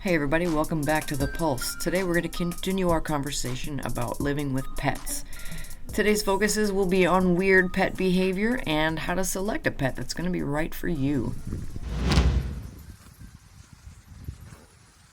Hey everybody, welcome back to The Pulse. Today we're going to continue our conversation about living with pets. Today's focuses will be on weird pet behavior and how to select a pet that's going to be right for you.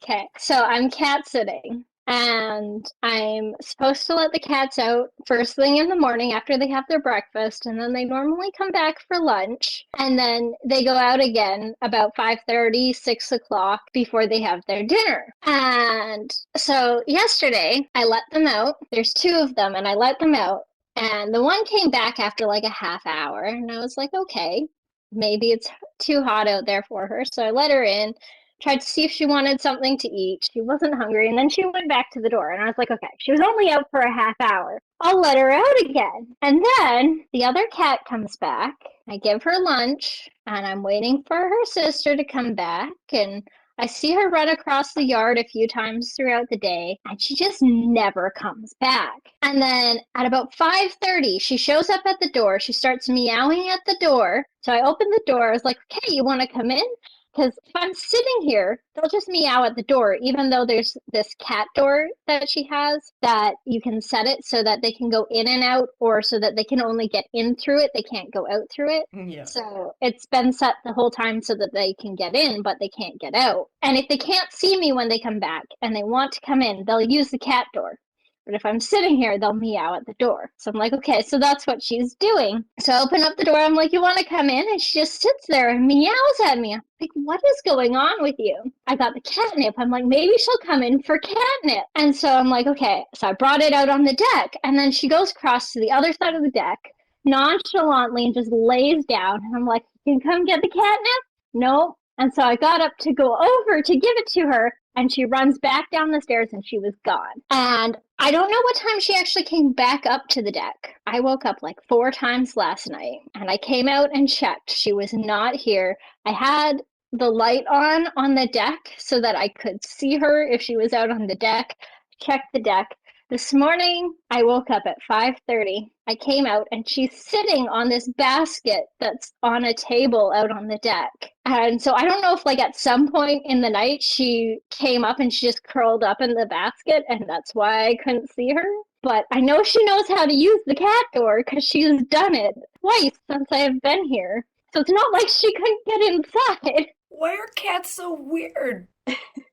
Okay, so I'm cat sitting and I'm supposed to let the cats out first thing in the morning after they have their breakfast, and then they normally come back for lunch, and then they go out again about 5:30, 6 o'clock before they have their dinner. And so yesterday I let them out. There's two of them, and I let them out. And the one came back after like a half hour, and I was like, okay, maybe it's too hot out there for her. So I let her in, tried to see if she wanted something to eat. She wasn't hungry, and then she went back to the door. And I was like, okay, she was only out for a half hour. I'll let her out again. And then the other cat comes back. I give her lunch, and I'm waiting for her sister to come back. And I see her run across the yard a few times throughout the day, and she just never comes back. And then at about 5:30, she shows up at the door. She starts meowing at the door. So I open the door. I was like, okay, you want to come in? Because if I'm sitting here, they'll just meow at the door, even though there's this cat door that she has that you can set it so that they can go in and out, or so that they can only get in through it. They can't go out through it. Yeah. So it's been set the whole time so that they can get in, but they can't get out. And if they can't see me when they come back and they want to come in, they'll use the cat door. But if I'm sitting here, they'll meow at the door. So I'm like, okay, so that's what she's doing. So I open up the door. I'm like, you want to come in? And she just sits there and meows at me. I'm like, what is going on with you? I got the catnip. I'm like, maybe she'll come in for catnip. And so I'm like, okay. So I brought it out on the deck. And then she goes across to the other side of the deck nonchalantly and just lays down. And I'm like, you can come get the catnip? No. And so I got up to go over to give it to her, and she runs back down the stairs and she was gone. And I don't know what time she actually came back up to the deck. I woke up like 4 times last night, and I came out and checked. She was not here. I had the light on the deck so that I could see her if she was out on the deck. Checked the deck. This morning, I woke up at 5:30. I came out, and she's sitting on this basket that's on a table out on the deck. And so I don't know if, like, at some point in the night she came up and she just curled up in the basket, and that's why I couldn't see her. But I know she knows how to use the cat door because she's done it twice since I have been here. So it's not like she couldn't get inside, Why are cats so weird?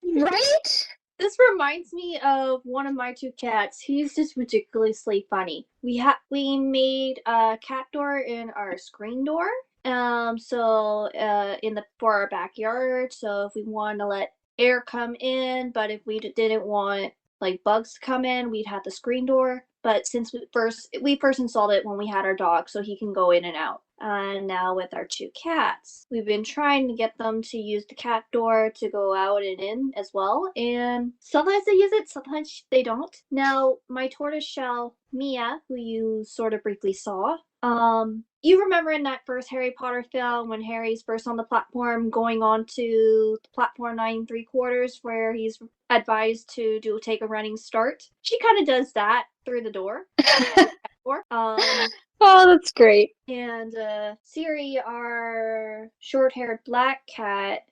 right? This reminds me of one of my two cats. He's just ridiculously funny. We made a cat door in our screen door. In the for our backyard. So if we wanted to let air come in, but if we didn't want like bugs to come in, we'd have the screen door. But since we first installed it when we had our dog, so he can go in and out. And now with our two cats, we've been trying to get them to use the cat door to go out and in as well. And sometimes they use it, sometimes they don't. Now, my tortoiseshell Mia, who you sort of briefly saw, you remember in that first Harry Potter film when Harry's first on the platform going on to platform 9 3/4 where he's advised to take a running start? She kind of does that through the door. Oh, that's great. And Siri, our short-haired black cat,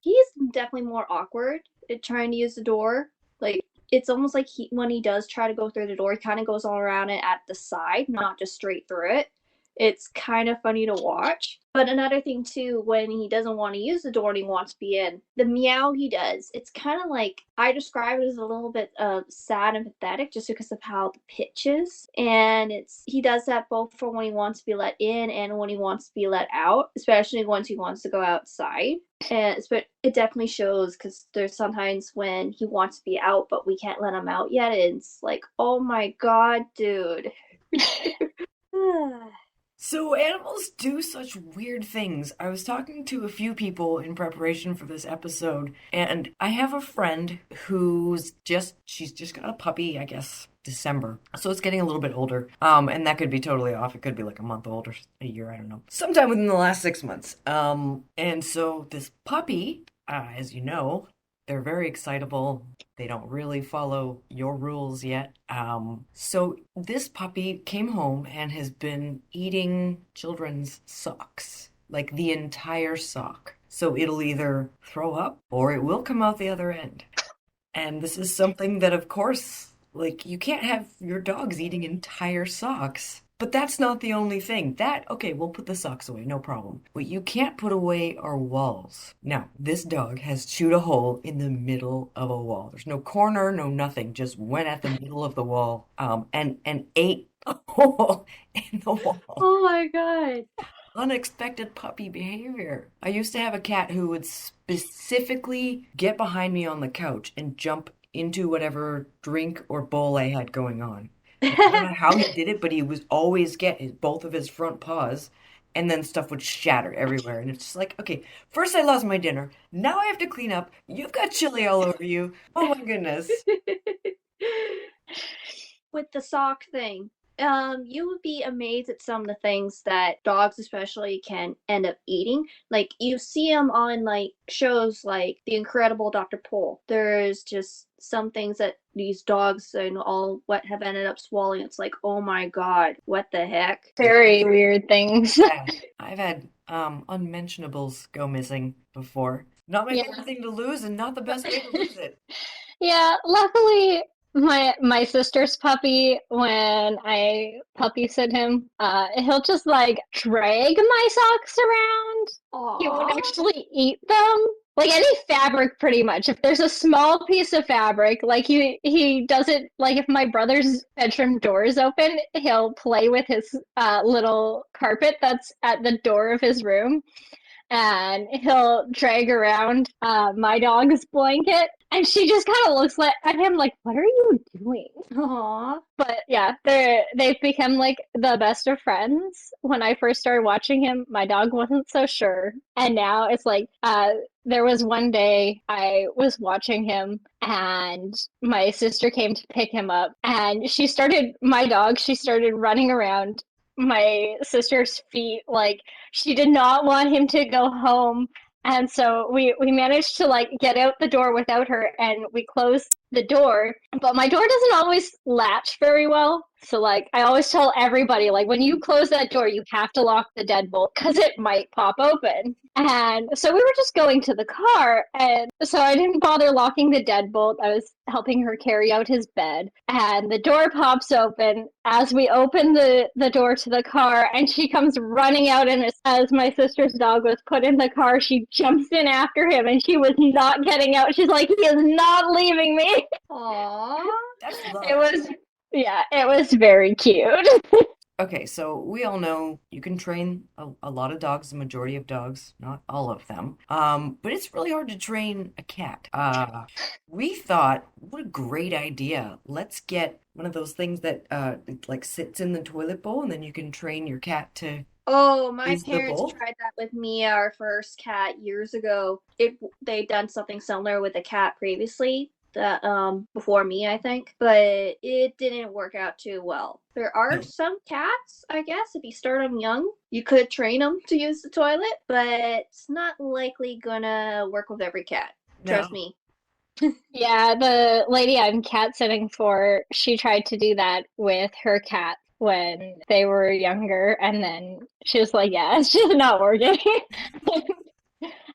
he's definitely more awkward at trying to use the door. Like it's almost like when he does try to go through the door, he kind of goes all around it at the side, not just straight through it. It's kind of funny to watch. But another thing too, when he doesn't want to use the door and he wants to be in, the meow he does, it's kind of like I describe it as a little bit sad and pathetic just because of how the pitch is. And he does that both for when he wants to be let in and when he wants to be let out, especially once he wants to go outside. But it definitely shows because there's sometimes when he wants to be out, but we can't let him out yet. And it's like, oh my god, dude. So animals do such weird things. I was talking to a few people in preparation for this episode, and I have a friend she's just got a puppy, I guess, December. So it's getting a little bit older. And that could be totally off. It could be like a month old or a year, I don't know. Sometime within the last 6 months. And so this puppy, as you know, they're very excitable. They don't really follow your rules yet. So this puppy came home and has been eating children's socks, like the entire sock. So it'll either throw up or it will come out the other end. And this is something that, of course, like you can't have your dogs eating entire socks. But that's not the only thing. Okay, we'll put the socks away, no problem. But you can't put away our walls. Now, this dog has chewed a hole in the middle of a wall. There's no corner, no nothing, just went at the middle of the wall, and ate a hole in the wall. Oh my god. Unexpected puppy behavior. I used to have a cat who would specifically get behind me on the couch and jump into whatever drink or bowl I had going on. And I don't know how he did it, but he was always both of his front paws, and then stuff would shatter everywhere. And it's just like, okay, first I lost my dinner. Now I have to clean up. You've got chili all over you. Oh my goodness. With the sock thing, you would be amazed at some of the things that dogs especially can end up eating. Like you see them on like shows like The Incredible Dr. Pol. There's just some things that these dogs and all what have ended up swallowing. It's like, oh my god, what the heck? Very weird things. Yeah, I've had unmentionables go missing before. Not my Yeah. favorite thing to lose, and not the best way to lose it. Yeah, luckily my sister's puppy, when I puppy sit him, he'll just like drag my socks around. He won't Aww. actually eat them. Like any fabric, pretty much. If there's a small piece of fabric, like he does it. Like if my brother's bedroom door is open, he'll play with his little carpet that's at the door of his room, and he'll drag around my dog's blanket, and she just kind of looks at him like, "What are you doing?" Aww. But yeah, they've become like the best of friends. When I first started watching him, my dog wasn't so sure, and now it's like there was one day I was watching him, and my sister came to pick him up, and she started running around my sister's feet, like she did not want him to go home. And so we managed to like get out the door without her, and we closed the door. But my door doesn't always latch very well. So like I always tell everybody, like when you close that door, you have to lock the deadbolt because it might pop open. And so we were just going to the car, and so I didn't bother locking the deadbolt. I was helping her carry out his bed, and the door pops open as we open the door to the car, and she comes running out, and as my sister's dog was put in the car, she jumps in after him, and she was not getting out. She's like, "He is not leaving me." Aww. That's love. It was very cute. Okay, so we all know you can train a lot of dogs, the majority of dogs, not all of them. But it's really hard to train a cat. We thought, what a great idea. Let's get one of those things that like sits in the toilet bowl, and then you can train your cat to Oh, my use the parents bowl. tried that with Mia, our first cat, years ago. They'd done something similar with a cat previously, that before me, I think, but it didn't work out too well. There are No. some cats, I guess, if you start them young, you could train them to use the toilet, but it's not likely gonna work with every cat. Trust No. me. Yeah, the lady I'm cat sitting for, she tried to do that with her cat when they were younger, and then she was like, "Yeah, it's just not working,"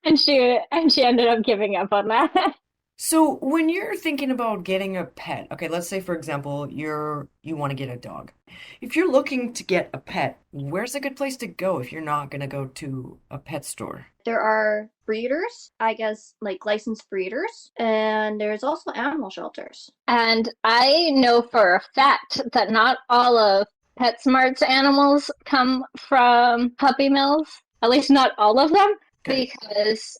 and she ended up giving up on that. So when you're thinking about getting a pet, okay, let's say for example, you want to get a dog. If you're looking to get a pet, where's a good place to go if you're not going to go to a pet store? There are breeders, I guess, like licensed breeders, and there's also animal shelters. And I know for a fact that not all of PetSmart's animals come from puppy mills, at least not all of them, Okay. because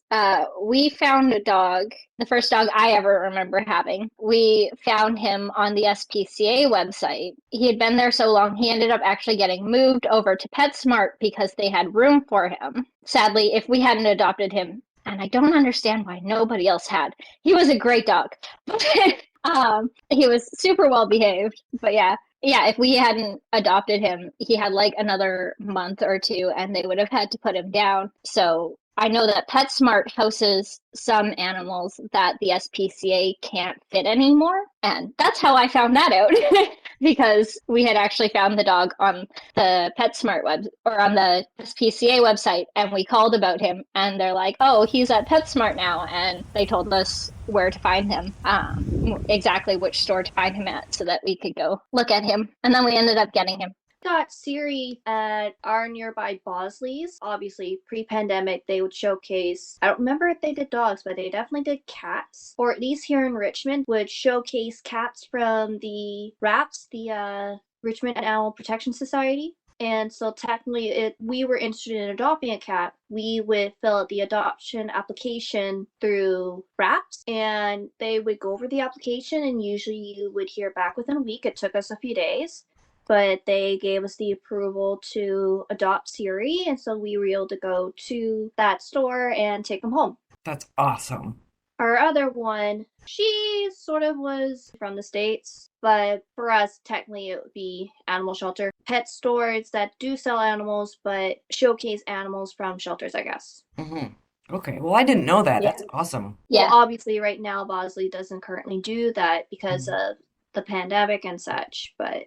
we found a dog, the first dog I ever remember having. We found him on the SPCA website. He had been there so long, he ended up actually getting moved over to PetSmart because they had room for him. Sadly, if we hadn't adopted him, and I don't understand why nobody else had, he was a great dog. He was super well behaved, but yeah, if we hadn't adopted him, he had like another month or two, and they would have had to put him down. So I know that PetSmart houses some animals that the SPCA can't fit anymore. And that's how I found that out because we had actually found the dog on the PetSmart web or on the SPCA website and we called about him and they're like, oh, he's at PetSmart now. And they told us where to find him, exactly which store to find him at so that we could go look at him. And then we ended up getting him. Got Siri at our nearby Bosley's. Obviously, pre-pandemic, they would showcase, I don't remember if they did dogs, but they definitely did cats. Or at least here in Richmond, would showcase cats from the RAPS, the Richmond Animal Protection Society. And so technically, if we were interested in adopting a cat, we would fill out the adoption application through RAPS, and they would go over the application, and usually you would hear back within a week. It took us a few days. But they gave us the approval to adopt Siri, and so we were able to go to that store and take him home. That's awesome. Our other one, she sort of was from the States, but for us, technically it would be animal shelter. Pet stores that do sell animals, but showcase animals from shelters, I guess. Mm-hmm. Okay, well, I didn't know that. Yeah. That's awesome. Yeah. Well, obviously right now, Bosley doesn't currently do that because Mhm. of the pandemic and such, but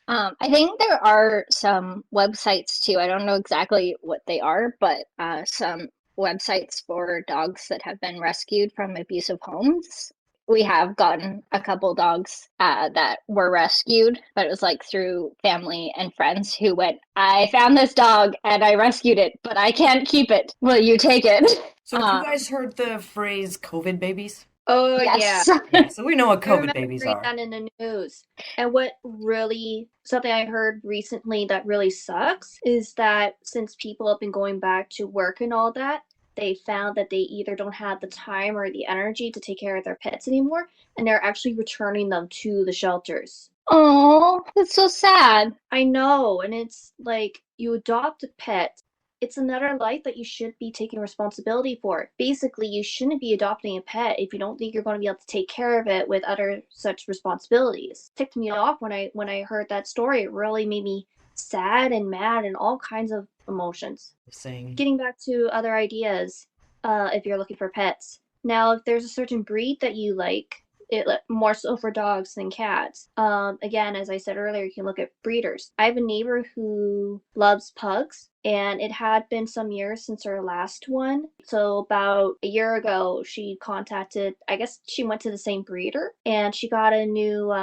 I think there are some websites too. I don't know exactly what they are, but some websites for dogs that have been rescued from abusive homes. We have gotten a couple dogs that were rescued, but it was like through family and friends who went, I found this dog and I rescued it, but I can't keep it. Will you take it? So have you guys heard the phrase COVID babies? oh yeah. Yes. Yeah, so we know what I COVID remember babies reading are. that in the news. And what really, something I heard recently that really sucks is that since people have been going back to work and all that, they found that they either don't have the time or the energy to take care of their pets anymore, and they're actually returning them to the shelters. Oh, that's so sad. I know, and it's like you adopt a pet. It's another life that you should be taking responsibility for. Basically, you shouldn't be adopting a pet if you don't think you're going to be able to take care of it with other such responsibilities. It ticked me off when I heard that story. It really made me sad and mad and all kinds of emotions. Saying, Getting back to other ideas, if you're looking for pets. Now, if there's a certain breed that you like, it more so for dogs than cats. Again, as I said earlier, you can look at breeders. I have a neighbor who loves pugs, and it had been some years since her last one. So about a year ago, she contacted, I guess she went to the same breeder, and she got a new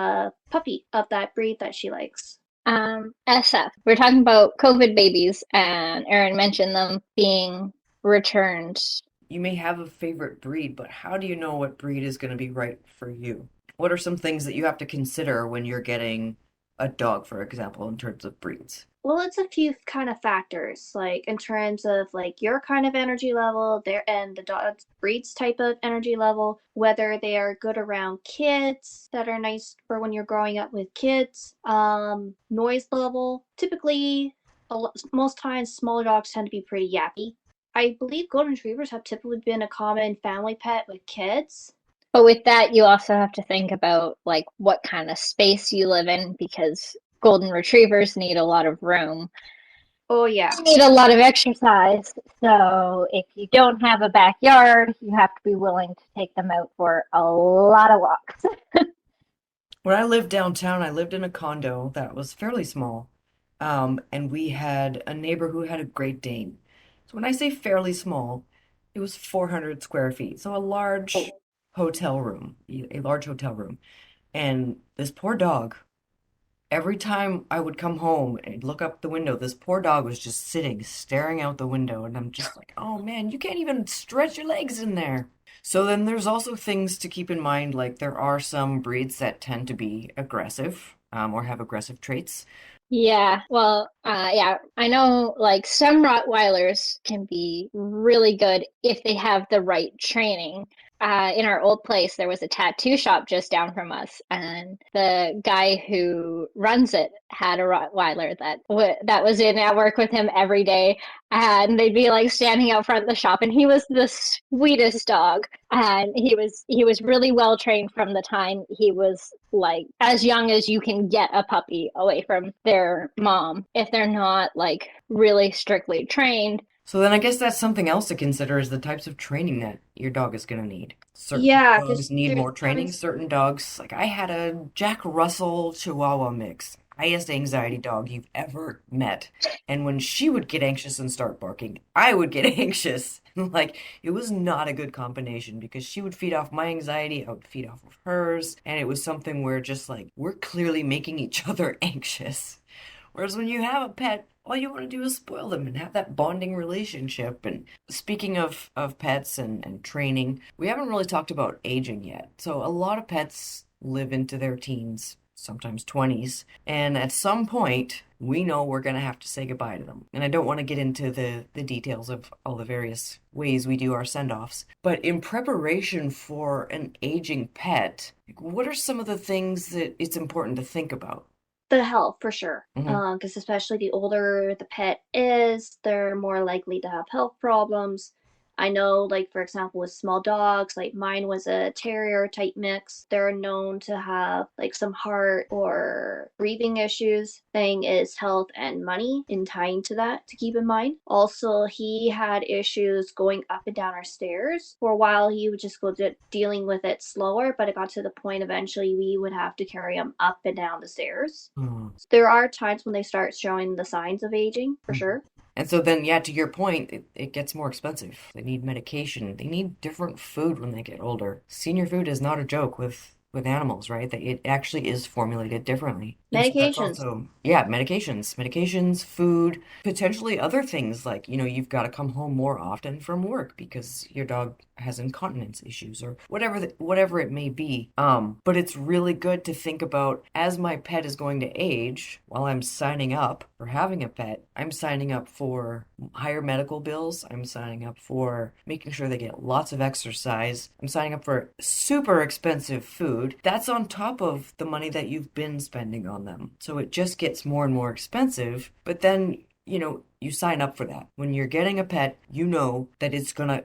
puppy of that breed that she likes. SF. We're talking about COVID babies, and Erin mentioned them being returned. you may have a favorite breed, but how do you know what breed is going to be right for you? What are some things that you have to consider when you're getting a dog, for example, in terms of breeds? Well, it's a few kind of factors, like in terms of like your kind of energy level, their and the dog's breed's type of energy level, whether they are good around kids that are nice for when you're growing up with kids, noise level. Typically, most times smaller dogs tend to be pretty yappy. I believe golden retrievers have typically been a common family pet with kids. But with that, you also have to think about like what kind of space you live in because golden retrievers need a lot of room. Oh yeah. They need a lot of exercise. So if you don't have a backyard, you have to be willing to take them out for a lot of walks. When I lived downtown, I lived in a condo that was fairly small. And we had a neighbor who had a Great Dane. So when I say fairly small, it was 400 square feet. So a large hotel room, a large hotel room. And this poor dog, every time I would come home and look up the window, this poor dog was just sitting, staring out the window. And I'm just like, oh man, you can't even stretch your legs in there. So then there's also things to keep in mind, like there are some breeds that tend to be aggressive, or have aggressive traits. Yeah, well, yeah, I know like some Rottweilers can be really good if they have the right training. In our old place, there was a tattoo shop just down from us, and the guy who runs it had a Rottweiler that was in at work with him every day, and they'd be like standing out front of the shop, and he was the sweetest dog, and he was really well trained from the time he was like as young as you can get a puppy away from their mom. If they're not like really strictly trained, So then I guess that's something else to consider is the types of training that your dog is going to need. Certain Yeah, dogs because need there's more training. times. Certain dogs, like I had a Jack Russell Chihuahua mix, highest anxiety dog you've ever met. And when she would get anxious and start barking, I would get anxious. Like it was not a good combination because she would feed off my anxiety, I would feed off of hers, and it was something where just like we're clearly making each other anxious. Whereas when you have a pet, all you want to do is spoil them and have that bonding relationship. And speaking of pets and training, we haven't really talked about aging yet. So a lot of pets live into their teens, sometimes 20s, and at some point we know we're going to have to say goodbye to them. And I don't want to get into the details of all the various ways we do our send-offs, but in preparation for an aging pet, what are some of the things that it's important to think about? The health for sure. Hmm. Because especially the older the pet is, they're more likely to have health problems. I know, like, for example, with small dogs, like mine was a terrier type mix, they're known to have like some heart or breathing issues. Thing is health and money in tying to that to keep in mind. Also, he had issues going up and down our stairs. For a while, he would just go dealing with it slower, but it got to the point eventually we would have to carry him up and down the stairs. There are times when they start showing the signs of aging, for Mhm. sure. And so then, yeah, to your point, it gets more expensive. They need medication. They need different food when they get older. Senior food is not a joke with animals, right? That it actually is formulated differently. And so that's Medications. also, yeah, medications, food, potentially other things like, you've got to come home more often from work because your dog has incontinence issues or whatever it may be. But it's really good to think about as my pet is going to age, while I'm signing up for having a pet, I'm signing up for higher medical bills. I'm signing up for making sure they get lots of exercise. I'm signing up for super expensive food. That's on top of the money that you've been spending on them. So it just gets more and more expensive. But then, you sign up for that. When you're getting a pet, you know that it's gonna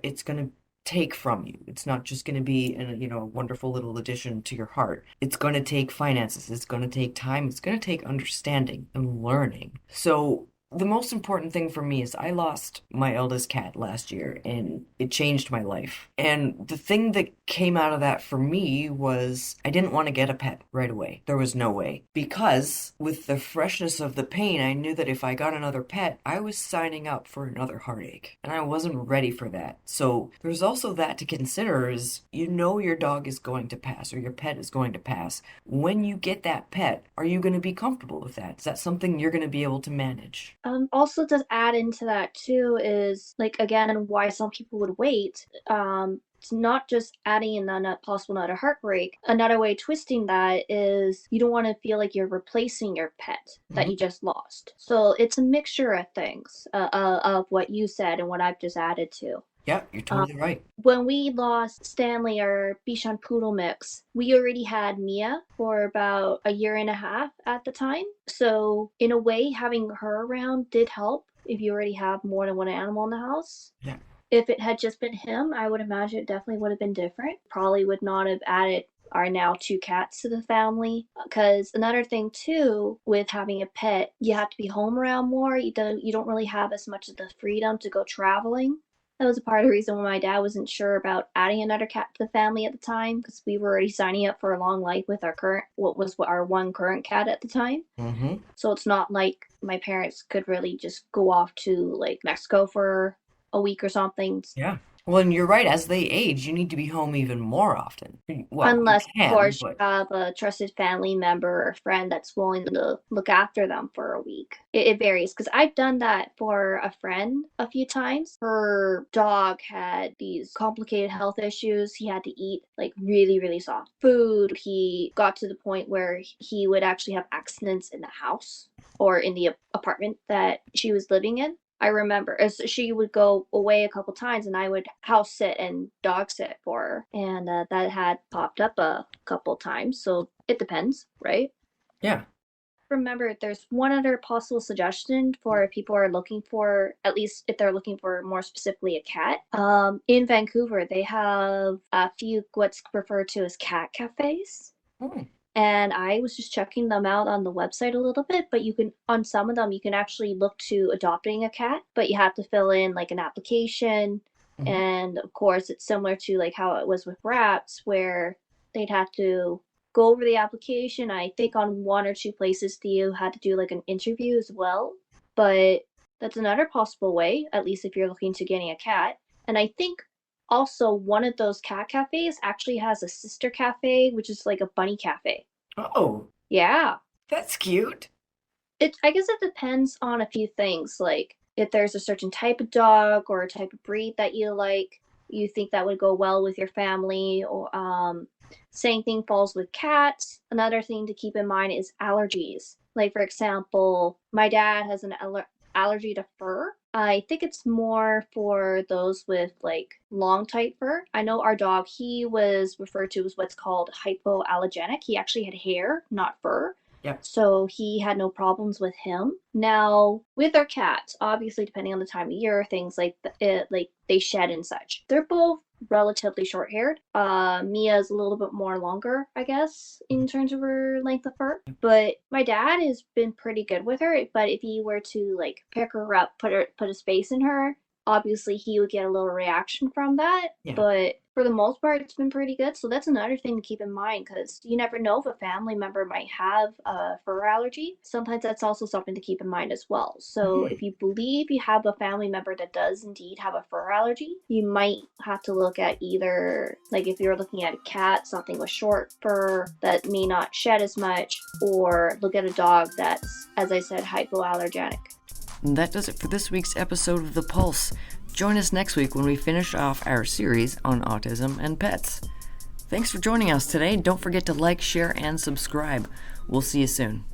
take from you. It's not just going to be a wonderful little addition to your heart. It's going to take finances. It's going to take time. It's going to take understanding and learning. So the most important thing for me is I lost my eldest cat last year and it changed my life. And the thing that came out of that for me was I didn't want to get a pet right away. There was no way. Because with the freshness of the pain, I knew that if I got another pet, I was signing up for another heartache. And I wasn't ready for that. So there's also that to consider is your dog is going to pass or your pet is going to pass. When you get that pet, are you going to be comfortable with that? Is that something you're going to be able to manage? Also to add into that too is like again why some people would wait. It's not just adding in possible another heartbreak. Another way twisting that is you don't want to feel like you're replacing your pet that Hmm. you just lost. So it's a mixture of things of what you said and what I've just added to. Yeah, you're Um, totally right. when we lost Stanley, our Bichon Poodle mix, we already had Mia for about a year and a half at the time. So, in a way, having her around did help if you already have more than one animal in the house. Yeah. If it had just been him, I would imagine it definitely would have been different. Probably would not have added our now two cats to the family. Because another thing too, with having a pet, you have to be home around more. You don't really have as much of the freedom to go traveling. That was a part of the reason why my dad wasn't sure about adding another cat to the family at the time, because we were already signing up for a long life with our one current cat at the time. Hmm. So it's not like my parents could really just go off to like Mexico for a week or something. Yeah. Well, and you're right. As they age, you need to be home even more often. Well, you Unless, of can, course, you but have a trusted family member or friend that's willing to look after them for a week. It varies because I've done that for a friend a few times. Her dog had these complicated health issues. He had to eat like really, really soft food. He got to the point where he would actually have accidents in the house or in the apartment that she was living in. I remember as she would go away a couple times and I would house sit and dog sit for her. And that had popped up a couple times. So it depends, right? yeah. Remember, there's one other possible suggestion for if people are looking for, at least if they're looking for more specifically a cat. In Vancouver, they have a few what's referred to as cat cafes. Hmm. And I was just checking them out on the website a little bit, but you can, on some of them, you can actually look to adopting a cat, but you have to fill in like an application. Mhm. And of course, it's similar to like how it was with rats, where they'd have to go over the application. I think on one or two places, you had to do like an interview as well. But that's another possible way, at least if you're looking to getting a cat. And I think also one of those cat cafes actually has a sister cafe, which is like a bunny cafe. Oh, Yeah. that's cute. I guess it depends on a few things, like if there's a certain type of dog or a type of breed that you like, you think that would go well with your family, or same thing falls with cats. Another thing to keep in mind is allergies. Like for example, my dad has an allergy to fur. I think it's more for those with like long tight fur. I know our dog, he was referred to as what's called hypoallergenic. He actually had hair, not fur. Yep. So he had no problems with him. Now, with our cats, obviously depending on the time of year, things like like they shed and such. They're both relatively short-haired. Mia's a little bit more longer, I guess, in terms of her length of fur. But my dad has been pretty good with her. But if he were to like pick her up, put a space in her, obviously he would get a little reaction from that. Yeah. But for the most part, it's been pretty good. So that's another thing to keep in mind, because you never know if a family member might have a fur allergy. Sometimes that's also something to keep in mind as well. So if you believe you have a family member that does indeed have a fur allergy, you might have to look at either, like if you're looking at a cat, something with short fur that may not shed as much, or look at a dog that's, as I said, hypoallergenic. And that does it for this week's episode of The Pulse. Join us next week when we finish off our series on autism and pets. Thanks for joining us today. Don't forget to like, share, and subscribe. We'll see you soon.